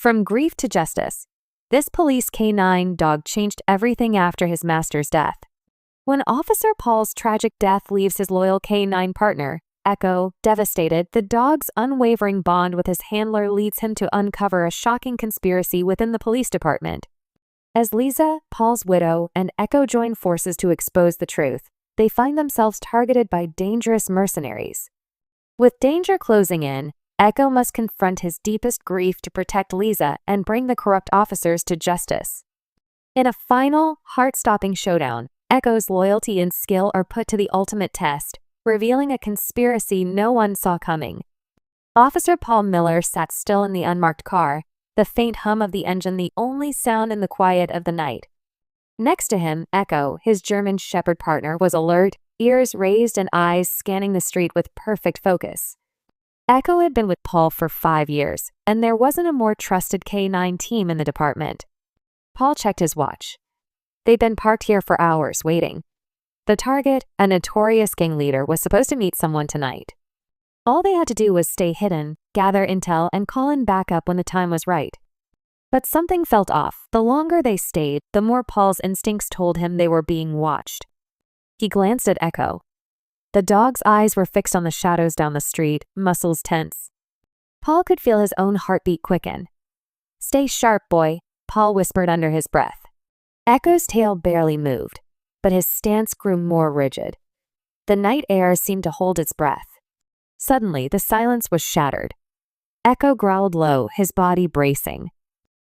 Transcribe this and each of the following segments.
From grief to justice, this police canine dog changed everything after his master's death. When Officer Paul's tragic death leaves his loyal canine partner, Echo, devastated, the dog's unwavering bond with his handler leads him to uncover a shocking conspiracy within the police department. As Lisa, Paul's widow, and Echo join forces to expose the truth, they find themselves targeted by dangerous mercenaries. With danger closing in, Echo must confront his deepest grief to protect Lisa and bring the corrupt officers to justice. In a final, heart-stopping showdown, Echo's loyalty and skill are put to the ultimate test, revealing a conspiracy no one saw coming. Officer Paul Miller sat still in the unmarked car, the faint hum of the engine the only sound in the quiet of the night. Next to him, Echo, his German Shepherd partner, was alert, ears raised and eyes scanning the street with perfect focus. Echo had been with Paul for 5 years, and there wasn't a more trusted K9 team in the department. Paul checked his watch. They'd been parked here for hours, waiting. The target, a notorious gang leader, was supposed to meet someone tonight. All they had to do was stay hidden, gather intel, and call in backup when the time was right. But something felt off. The longer they stayed, the more Paul's instincts told him they were being watched. He glanced at Echo. The dog's eyes were fixed on the shadows down the street, muscles tense. Paul could feel his own heartbeat quicken. "Stay sharp, boy," Paul whispered under his breath. Echo's tail barely moved, but his stance grew more rigid. The night air seemed to hold its breath. Suddenly, the silence was shattered. Echo growled low, his body bracing.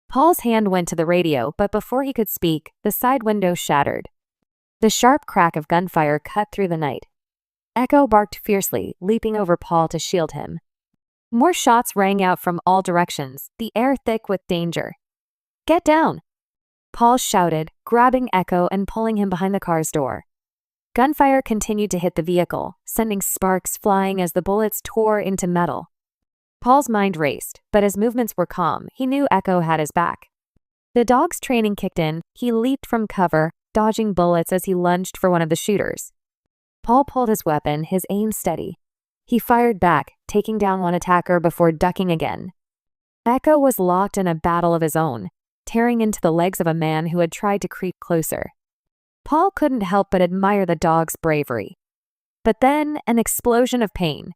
Paul's hand went to the radio, but before he could speak, the side window shattered. The sharp crack of gunfire cut through the night. Echo barked fiercely, leaping over Paul to shield him. More shots rang out from all directions, the air thick with danger. "Get down!" Paul shouted, grabbing Echo and pulling him behind the car's door. Gunfire continued to hit the vehicle, sending sparks flying as the bullets tore into metal. Paul's mind raced, but his movements were calm. He knew Echo had his back. The dog's training kicked in. He leaped from cover, dodging bullets as he lunged for one of the shooters. Paul pulled his weapon, his aim steady. He fired back, taking down one attacker before ducking again. Echo was locked in a battle of his own, tearing into the legs of a man who had tried to creep closer. Paul couldn't help but admire the dog's bravery. But then, an explosion of pain.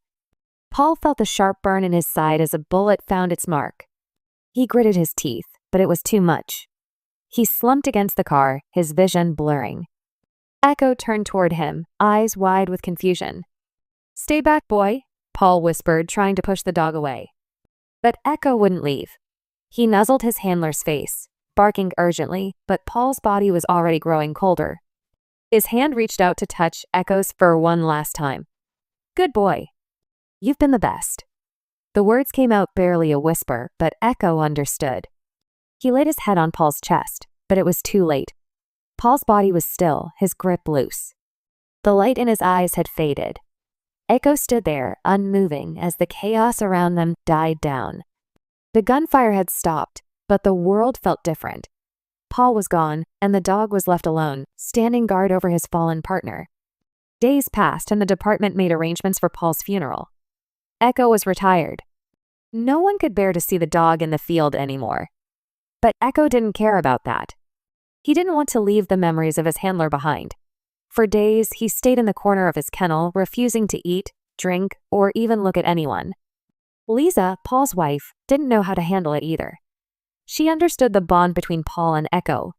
Paul felt the sharp burn in his side as a bullet found its mark. He gritted his teeth, but it was too much. He slumped against the car, his vision blurring. Echo turned toward him, eyes wide with confusion. "Stay back, boy," Paul whispered, trying to push the dog away. But Echo wouldn't leave. He nuzzled his handler's face, barking urgently, but Paul's body was already growing colder. His hand reached out to touch Echo's fur one last time. "Good boy. You've been the best." The words came out barely a whisper, but Echo understood. He laid his head on Paul's chest, but it was too late. Paul's body was still, his grip loose. The light in his eyes had faded. Echo stood there, unmoving, as the chaos around them died down. The gunfire had stopped, but the world felt different. Paul was gone, and the dog was left alone, standing guard over his fallen partner. Days passed, and the department made arrangements for Paul's funeral. Echo was retired. No one could bear to see the dog in the field anymore. But Echo didn't care about that. He didn't want to leave the memories of his handler behind. For days, he stayed in the corner of his kennel, refusing to eat, drink, or even look at anyone. Lisa, Paul's wife, didn't know how to handle it either. She understood the bond between Paul and Echo,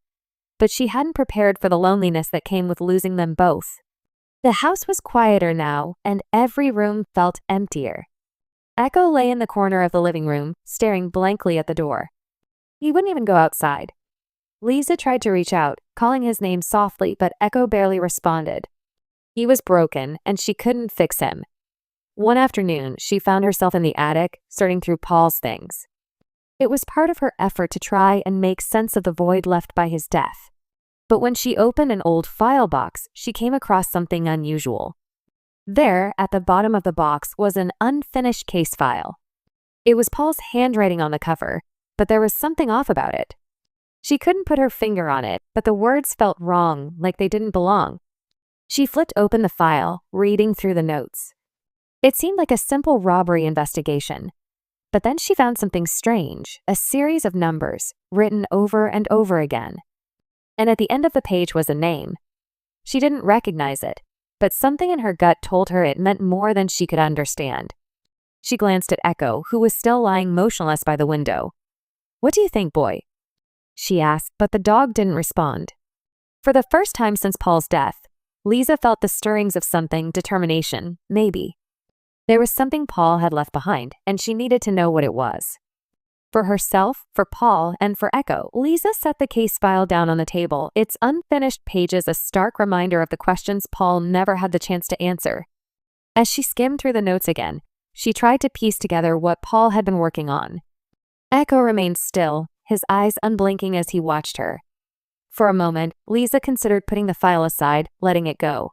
but she hadn't prepared for the loneliness that came with losing them both. The house was quieter now, and every room felt emptier. Echo lay in the corner of the living room, staring blankly at the door. He wouldn't even go outside. Lisa tried to reach out, calling his name softly, but Echo barely responded. He was broken, and she couldn't fix him. One afternoon, she found herself in the attic, sorting through Paul's things. It was part of her effort to try and make sense of the void left by his death. But when she opened an old file box, she came across something unusual. There, at the bottom of the box, was an unfinished case file. It was Paul's handwriting on the cover, but there was something off about it. She couldn't put her finger on it, but the words felt wrong, like they didn't belong. She flipped open the file, reading through the notes. It seemed like a simple robbery investigation. But then she found something strange, a series of numbers, written over and over again. And at the end of the page was a name. She didn't recognize it, but something in her gut told her it meant more than she could understand. She glanced at Echo, who was still lying motionless by the window. "What do you think, boy?" she asked, but the dog didn't respond. For the first time since Paul's death, Lisa felt the stirrings of something, determination, maybe. There was something Paul had left behind, and she needed to know what it was. For herself, for Paul, and for Echo, Lisa set the case file down on the table, its unfinished pages a stark reminder of the questions Paul never had the chance to answer. As she skimmed through the notes again, she tried to piece together what Paul had been working on. Echo remained still, his eyes unblinking as he watched her. For a moment, Lisa considered putting the file aside, letting it go.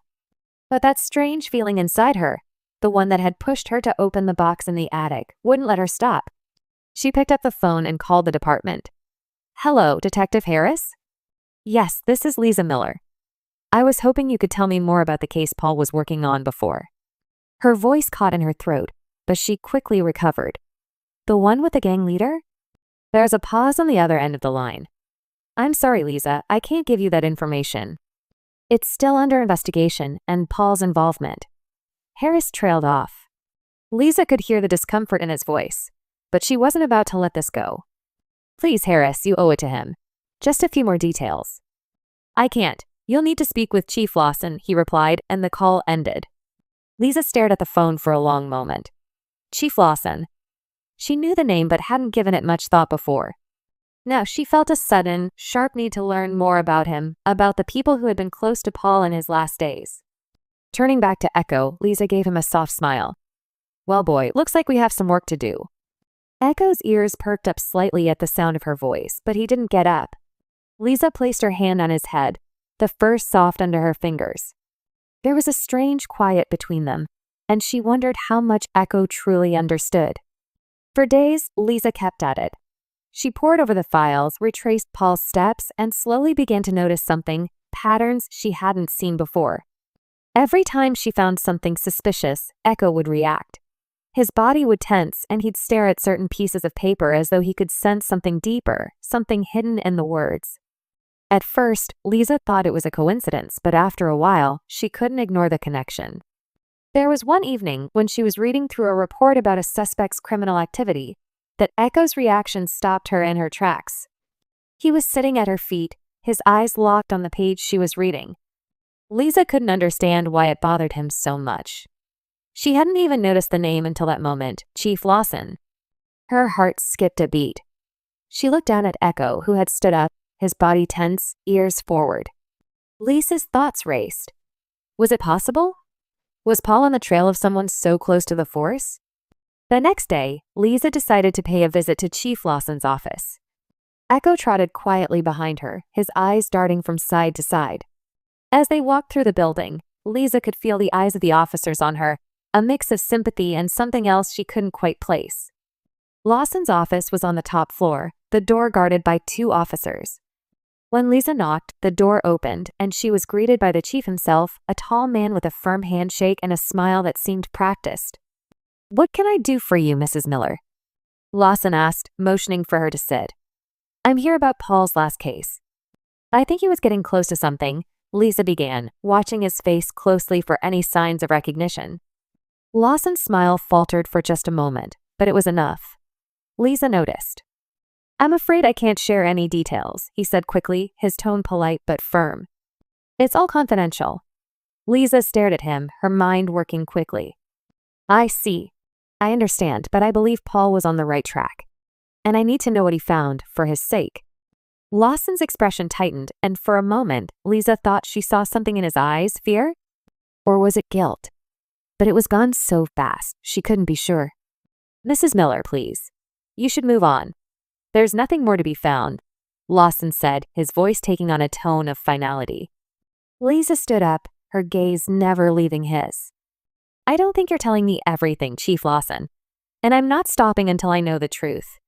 But that strange feeling inside her, the one that had pushed her to open the box in the attic, wouldn't let her stop. She picked up the phone and called the department. "Hello, Detective Harris?" "Yes, this is Lisa Miller. I was hoping you could tell me more about the case Paul was working on before." Her voice caught in her throat, but she quickly recovered. "The one with the gang leader?" There's a pause on the other end of the line. "I'm sorry, Lisa, I can't give you that information. It's still under investigation and Paul's involvement." Harris trailed off. Lisa could hear the discomfort in his voice, but she wasn't about to let this go. "Please, Harris, you owe it to him. Just a few more details." "I can't. You'll need to speak with Chief Lawson," he replied, and the call ended. Lisa stared at the phone for a long moment. Chief Lawson. She knew the name but hadn't given it much thought before. Now she felt a sudden, sharp need to learn more about him, about the people who had been close to Paul in his last days. Turning back to Echo, Lisa gave him a soft smile. "Well, boy, looks like we have some work to do." Echo's ears perked up slightly at the sound of her voice, but he didn't get up. Lisa placed her hand on his head, the fur soft under her fingers. There was a strange quiet between them, and she wondered how much Echo truly understood. For days, Lisa kept at it. She pored over the files, retraced Paul's steps, and slowly began to notice something, patterns she hadn't seen before. Every time she found something suspicious, Echo would react. His body would tense, and he'd stare at certain pieces of paper as though he could sense something deeper, something hidden in the words. At first, Lisa thought it was a coincidence, but after a while, she couldn't ignore the connection. There was one evening when she was reading through a report about a suspect's criminal activity that Echo's reaction stopped her in her tracks. He was sitting at her feet, his eyes locked on the page she was reading. Lisa couldn't understand why it bothered him so much. She hadn't even noticed the name until that moment, Chief Lawson. Her heart skipped a beat. She looked down at Echo, who had stood up, his body tense, ears forward. Lisa's thoughts raced. Was it possible? Was Paul on the trail of someone so close to the force? The next day, Lisa decided to pay a visit to Chief Lawson's office. Echo trotted quietly behind her, his eyes darting from side to side. As they walked through the building, Lisa could feel the eyes of the officers on her, a mix of sympathy and something else she couldn't quite place. Lawson's office was on the top floor, the door guarded by 2 officers. When Lisa knocked, the door opened, and she was greeted by the chief himself, a tall man with a firm handshake and a smile that seemed practiced. "What can I do for you, Mrs. Miller?" Lawson asked, motioning for her to sit. "I'm here about Paul's last case." "I think he was getting close to something," Lisa began, watching his face closely for any signs of recognition. Lawson's smile faltered for just a moment, but it was enough. Lisa noticed. "I'm afraid I can't share any details," he said quickly, his tone polite but firm. "It's all confidential." Lisa stared at him, her mind working quickly. "I see. I understand, but I believe Paul was on the right track. And I need to know what he found, for his sake." Lawson's expression tightened, and for a moment, Lisa thought she saw something in his eyes, fear? Or was it guilt? But it was gone so fast, she couldn't be sure. "Mrs. Miller, please. You should move on. There's nothing more to be found," Lawson said, his voice taking on a tone of finality. Lisa stood up, her gaze never leaving his. "I don't think you're telling me everything, Chief Lawson. And I'm not stopping until I know the truth."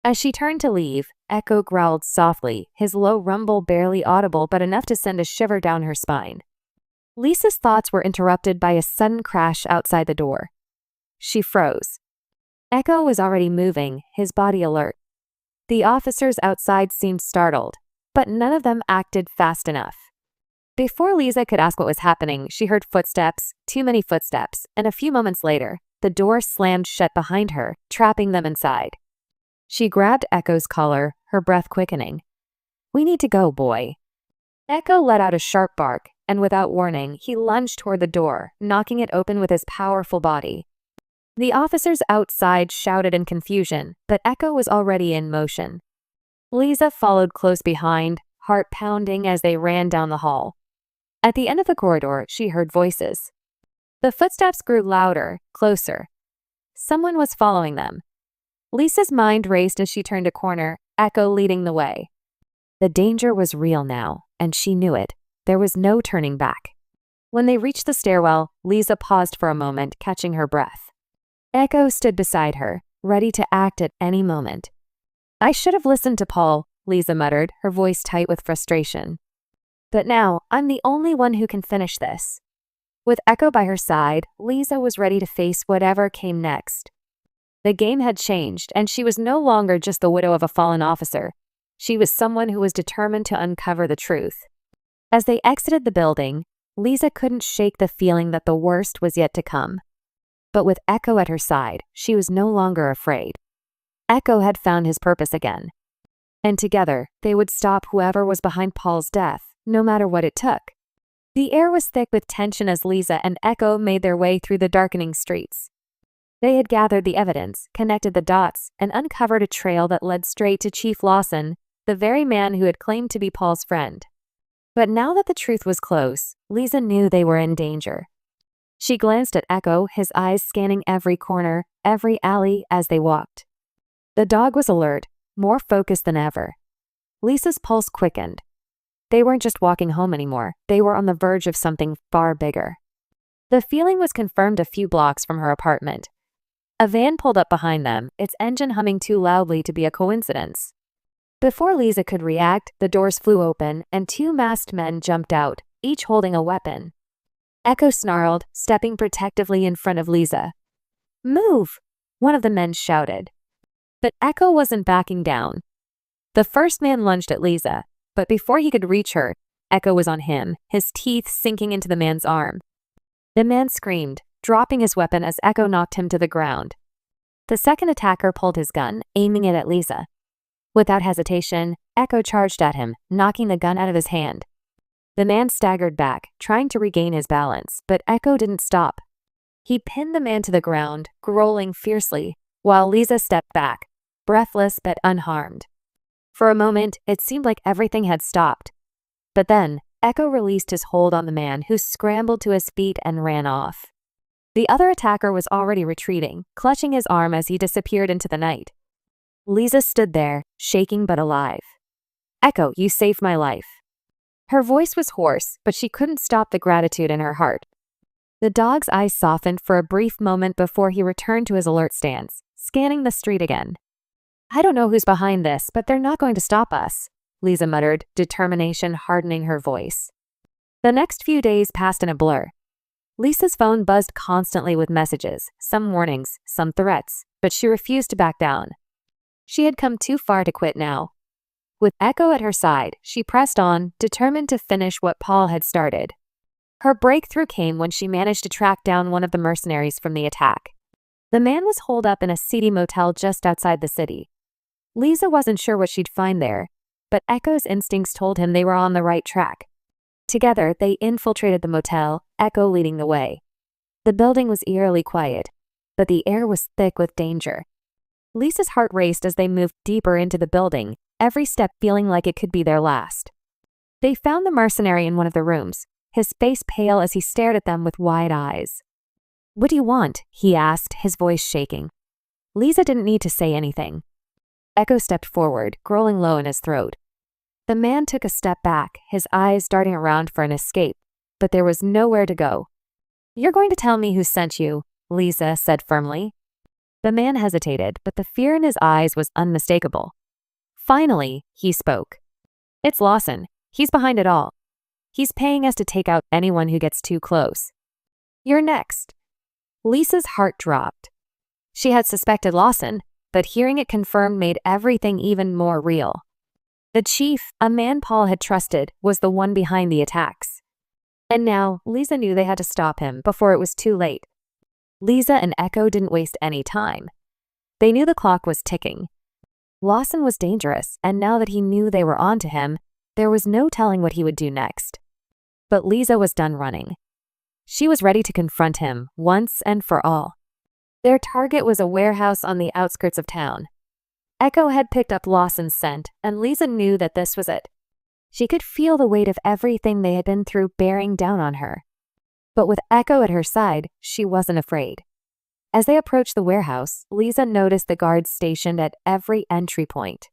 As she turned to leave, Echo growled softly, his low rumble barely audible but enough to send a shiver down her spine. Lisa's thoughts were interrupted by a sudden crash outside the door. She froze. Echo was already moving, his body alert. The officers outside seemed startled, but none of them acted fast enough. Before Lisa could ask what was happening, she heard footsteps, too many footsteps, and a few moments later, the door slammed shut behind her, trapping them inside. She grabbed Echo's collar, her breath quickening. "We need to go, boy." Echo let out a sharp bark, and without warning, he lunged toward the door, knocking it open with his powerful body. The officers outside shouted in confusion, but Echo was already in motion. Lisa followed close behind, heart pounding as they ran down the hall. At the end of the corridor, she heard voices. The footsteps grew louder, closer. Someone was following them. Lisa's mind raced as she turned a corner, Echo leading the way. The danger was real now, and she knew it. There was no turning back. When they reached the stairwell, Lisa paused for a moment, catching her breath. Echo stood beside her, ready to act at any moment. "I should have listened to Paul," Lisa muttered, her voice tight with frustration. "But now, I'm the only one who can finish this." With Echo by her side, Lisa was ready to face whatever came next. The game had changed, and she was no longer just the widow of a fallen officer. She was someone who was determined to uncover the truth. As they exited the building, Lisa couldn't shake the feeling that the worst was yet to come. But with Echo at her side, she was no longer afraid. Echo had found his purpose again. And together, they would stop whoever was behind Paul's death, no matter what it took. The air was thick with tension as Lisa and Echo made their way through the darkening streets. They had gathered the evidence, connected the dots, and uncovered a trail that led straight to Chief Lawson, the very man who had claimed to be Paul's friend. But now that the truth was close, Lisa knew they were in danger. She glanced at Echo, his eyes scanning every corner, every alley as they walked. The dog was alert, more focused than ever. Lisa's pulse quickened. They weren't just walking home anymore, they were on the verge of something far bigger. The feeling was confirmed a few blocks from her apartment. A van pulled up behind them, its engine humming too loudly to be a coincidence. Before Lisa could react, the doors flew open, and two masked men jumped out, each holding a weapon. Echo snarled, stepping protectively in front of Lisa. "Move!" one of the men shouted. But Echo wasn't backing down. The first man lunged at Lisa, but before he could reach her, Echo was on him, his teeth sinking into the man's arm. The man screamed, dropping his weapon as Echo knocked him to the ground. The second attacker pulled his gun, aiming it at Lisa. Without hesitation, Echo charged at him, knocking the gun out of his hand. The man staggered back, trying to regain his balance, but Echo didn't stop. He pinned the man to the ground, growling fiercely, while Lisa stepped back, breathless but unharmed. For a moment, it seemed like everything had stopped. But then, Echo released his hold on the man, who scrambled to his feet and ran off. The other attacker was already retreating, clutching his arm as he disappeared into the night. Lisa stood there, shaking but alive. "Echo, you saved my life." Her voice was hoarse, but she couldn't stop the gratitude in her heart. The dog's eyes softened for a brief moment before he returned to his alert stance, scanning the street again. "I don't know who's behind this, but they're not going to stop us," Lisa muttered, determination hardening her voice. The next few days passed in a blur. Lisa's phone buzzed constantly with messages, some warnings, some threats, but she refused to back down. She had come too far to quit now. With Echo at her side, she pressed on, determined to finish what Paul had started. Her breakthrough came when she managed to track down one of the mercenaries from the attack. The man was holed up in a seedy motel just outside the city. Lisa wasn't sure what she'd find there, but Echo's instincts told him they were on the right track. Together, they infiltrated the motel, Echo leading the way. The building was eerily quiet, but the air was thick with danger. Lisa's heart raced as they moved deeper into the building, every step feeling like it could be their last. They found the mercenary in one of the rooms, his face pale as he stared at them with wide eyes. "What do you want?" he asked, his voice shaking. Lisa didn't need to say anything. Echo stepped forward, growling low in his throat. The man took a step back, his eyes darting around for an escape, but there was nowhere to go. "You're going to tell me who sent you," Lisa said firmly. The man hesitated, but the fear in his eyes was unmistakable. Finally, he spoke. "It's Lawson. He's behind it all. He's paying us to take out anyone who gets too close. You're next." Lisa's heart dropped. She had suspected Lawson, but hearing it confirmed made everything even more real. The chief, a man Paul had trusted, was the one behind the attacks. And now, Lisa knew they had to stop him before it was too late. Lisa and Echo didn't waste any time. They knew the clock was ticking. Lawson was dangerous, and now that he knew they were onto him, there was no telling what he would do next. But Lisa was done running. She was ready to confront him once and for all. Their target was a warehouse on the outskirts of town. Echo had picked up Lawson's scent, and Lisa knew that this was it. She could feel the weight of everything they had been through bearing down on her. But with Echo at her side, she wasn't afraid. As they approached the warehouse, Lisa noticed the guards stationed at every entry point.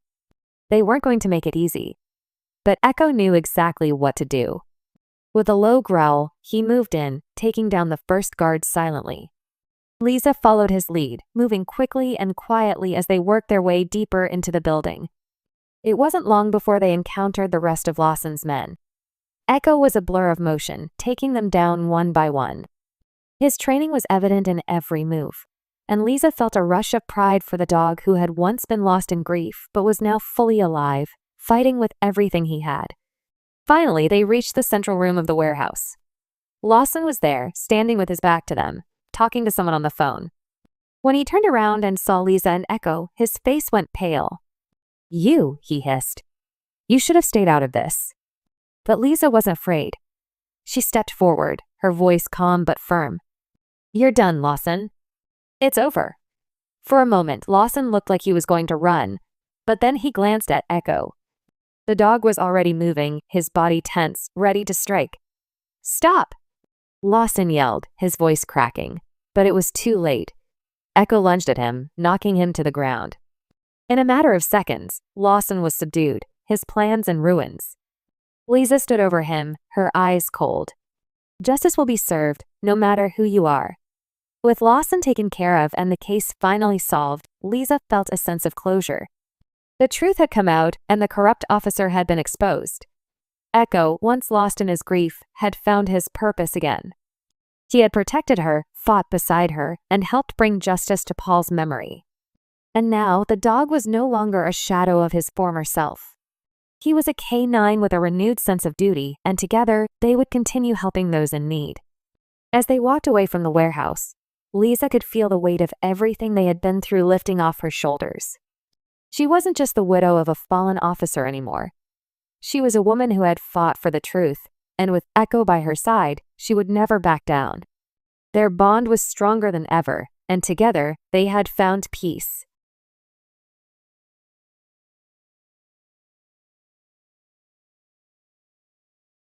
They weren't going to make it easy. But Echo knew exactly what to do. With a low growl, he moved in, taking down the first guard silently. Lisa followed his lead, moving quickly and quietly as they worked their way deeper into the building. It wasn't long before they encountered the rest of Lawson's men. Echo was a blur of motion, taking them down one by one. His training was evident in every move, and Lisa felt a rush of pride for the dog who had once been lost in grief but was now fully alive, fighting with everything he had. Finally, they reached the central room of the warehouse. Lawson was there, standing with his back to them, talking to someone on the phone. When he turned around and saw Lisa and Echo, his face went pale. "You," he hissed. "You should have stayed out of this." But Lisa wasn't afraid. She stepped forward, her voice calm but firm. "You're done, Lawson. It's over." For a moment, Lawson looked like he was going to run, but then he glanced at Echo. The dog was already moving, his body tense, ready to strike. "Stop!" Lawson yelled, his voice cracking, but it was too late. Echo lunged at him, knocking him to the ground. In a matter of seconds, Lawson was subdued, his plans in ruins. Lisa stood over him, her eyes cold. Justice will be served, no matter who you are. With Lawson taken care of and the case finally solved, Lisa felt a sense of closure. The truth had come out, and the corrupt officer had been exposed. Echo, once lost in his grief, had found his purpose again. He had protected her, fought beside her, and helped bring justice to Paul's memory. And now the dog was no longer a shadow of his former self. He was a K9 with a renewed sense of duty, and together they would continue helping those in need. As they walked away from the warehouse, Lisa could feel the weight of everything they had been through lifting off her shoulders. She wasn't just the widow of a fallen officer anymore. She was a woman who had fought for the truth, and with Echo by her side, she would never back down. Their bond was stronger than ever, and together they had found peace.